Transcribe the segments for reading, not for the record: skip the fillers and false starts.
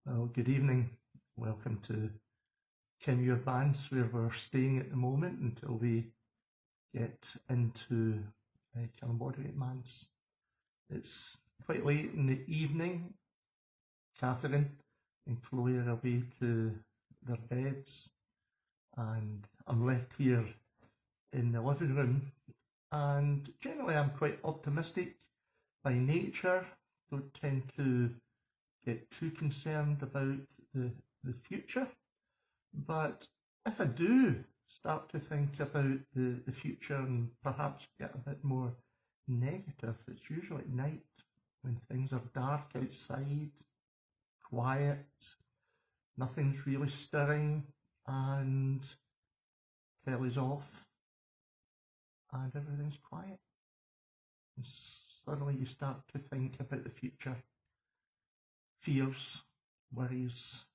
Well, good evening. Welcome to Kenmure Bands, where we're staying at the moment until we get into Kilmordegate Manse. It's quite late in the evening. Catherine and Chloe are away to their beds, and I'm left here in the living room. And generally, I'm quite optimistic by nature. Don't tend to get too concerned about the future. But if I do start to think about the future and perhaps get a bit more negative, it's usually at night when things are dark outside, quiet, nothing's really stirring, and telly's off, and everything's quiet. And suddenly you start to think about the future. Fears, worries,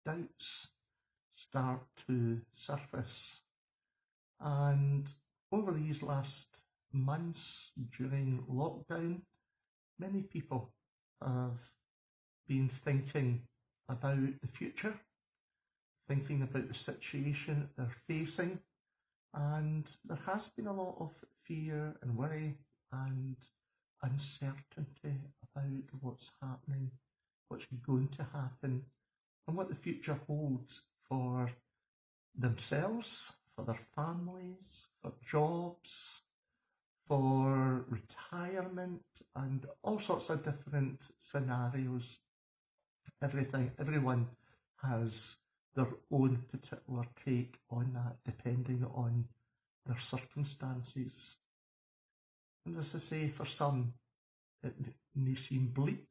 doubts start to surface. And over these last months during lockdown, many people have been thinking about the future, thinking about the situation they're facing, and there has been a lot of fear and worry and uncertainty about what's happening, what's going to happen, and what the future holds for themselves, for their families, for jobs, for retirement, and all sorts of different scenarios. Everyone has their own particular take on that, depending on their circumstances. And as I say, for some, it may seem bleak.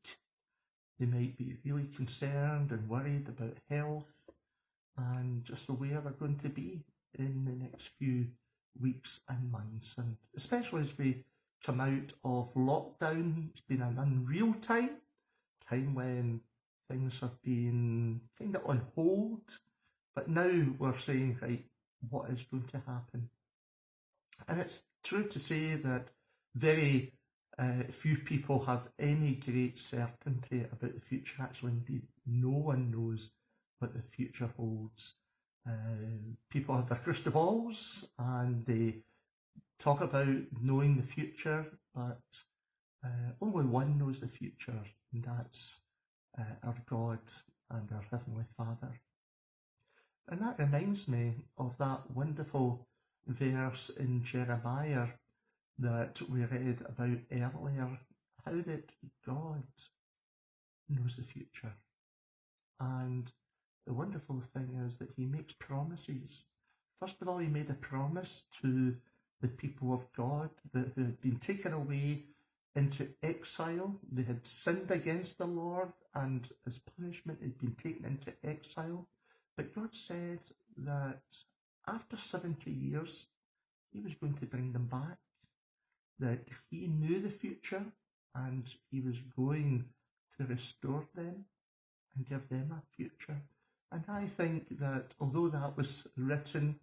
They might be really concerned and worried about health and just where they're going to be in the next few weeks and months. And especially as we come out of lockdown, it's been an unreal time when things have been kind of on hold. But now we're saying, right, what is going to happen? And it's true to say that very few people have any great certainty about the future. Actually, indeed, no one knows what the future holds. People have their crystal balls and they talk about knowing the future, but only one knows the future, and that's our God and our Heavenly Father. And that reminds me of that wonderful verse in Jeremiah that we read about earlier, how that God knows the future. And the wonderful thing is that he makes promises. First of all, he made a promise to the people of God that who had been taken away into exile. They had sinned against the Lord, and as punishment had been taken into exile. But God said that after 70 years, he was going to bring them back, that he knew the future and he was going to restore them and give them a future. And I think that although that was written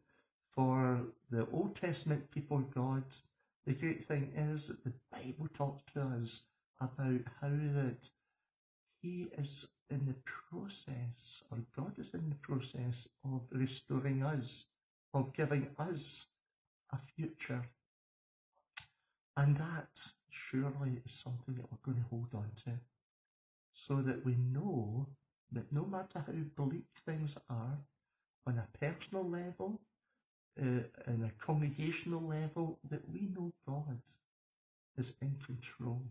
for the Old Testament people of God, the great thing is that the Bible talks to us about how that he is in the process, or God is in the process of restoring us, of giving us a future. And that surely is something that we're going to hold on to, so that we know that no matter how bleak things are, on a personal level, in a congregational level, that we know God is in control.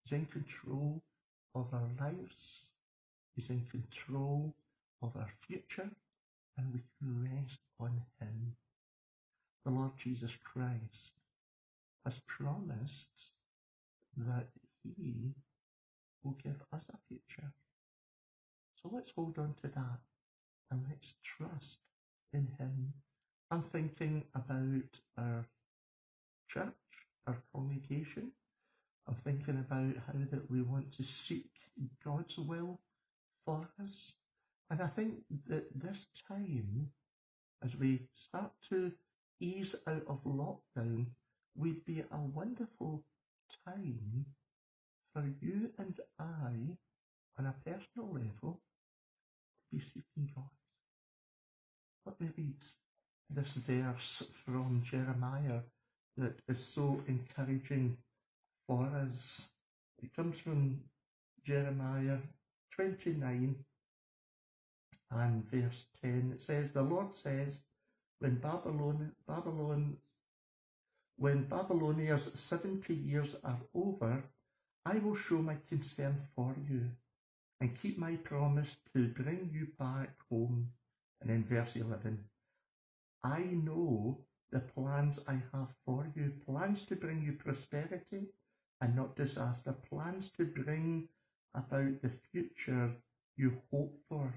He's in control of our lives. He's in control of our future, and we can rest on him. The Lord Jesus Christ has promised that he will give us a future. So let's hold on to that and let's trust in him. I'm thinking about our church, our congregation. I'm thinking about how that we want to seek God's will for us. And I think that this time, as we start to ease out of lockdown, would be a wonderful time for you and I, on a personal level, be seeking God. Let me read this verse from Jeremiah that is so encouraging for us. It comes from Jeremiah 29 and verse 10. It says, the Lord says, when Babylonia's 70 years are over, I will show my concern for you and keep my promise to bring you back home. And then verse 11, I know the plans I have for you, plans to bring you prosperity and not disaster, plans to bring about the future you hope for.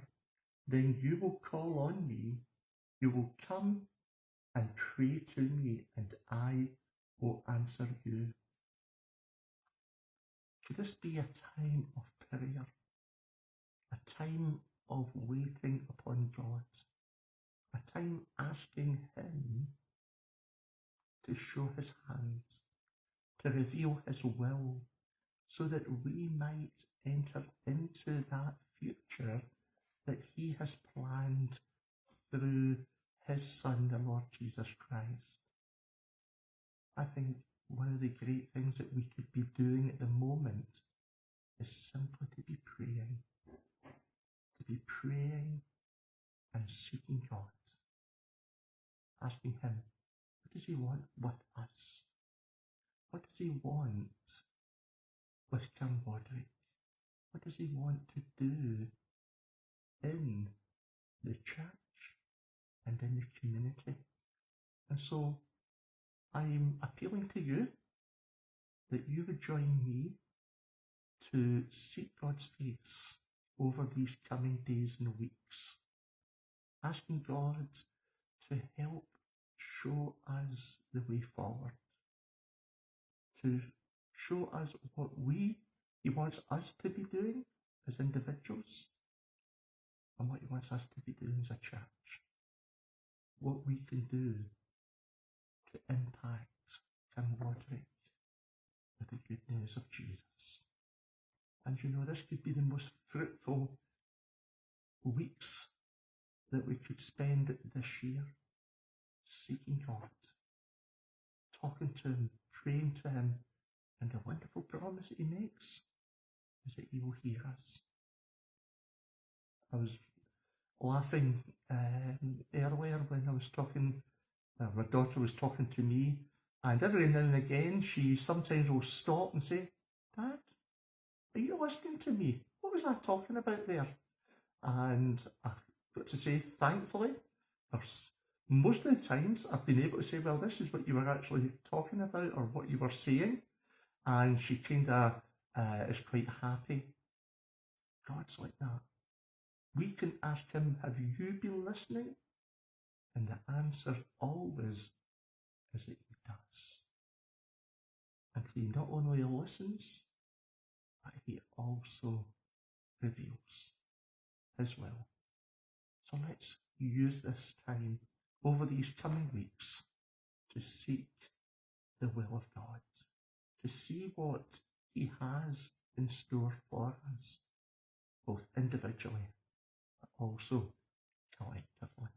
Then you will call on me, you will come and pray to me, and I will answer you. Could this be a time of prayer, a time of waiting upon God, a time asking Him to show His hand, to reveal His will, so that we might enter into that future that He has planned through His Son, the Lord Jesus Christ? I think one of the great things that we could be doing at the moment is simply to be praying and seeking God, asking Him, what does He want with us? What does He want with Cambodia? What does He want to do in the church and in the community? And so I'm appealing to you that you would join me to seek God's face over these coming days and weeks, asking God to help show us the way forward, to show us what He wants us to be doing as individuals and what He wants us to be doing as a church, what we can do to impact Cambodia with the good news of Jesus. And you know, this could be the most fruitful weeks that we could spend this year, seeking God, talking to Him, praying to Him, and the wonderful promise that He makes is that He will hear us. I was laughing earlier when I was talking, my daughter was talking to me, and every now and again she sometimes will stop and say, Dad, are you listening to me? What was I talking about there? And I've got to say, thankfully, most of the times I've been able to say, well, this is what you were actually talking about or what you were saying. And she kind of is quite happy. God's like that. We can ask Him, have you been listening? And the answer always is that He does. And He not only listens, but He also reveals His will. So let's use this time over these coming weeks to seek the will of God, to see what He has in store for us, both individually but also collectively.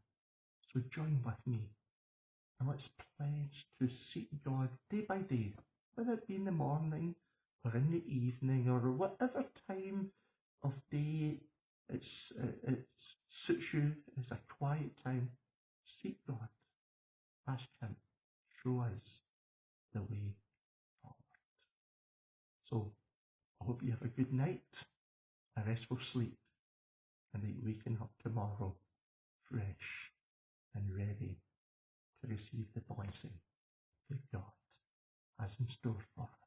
So join with me and let's pledge to seek God day by day, whether it be in the morning or in the evening or whatever time of day it suits you as a quiet time. Seek God, ask Him, show us the way forward. So I hope you have a good night, a restful sleep, and that you waken up tomorrow fresh and ready to receive the blessing that God has in store for us.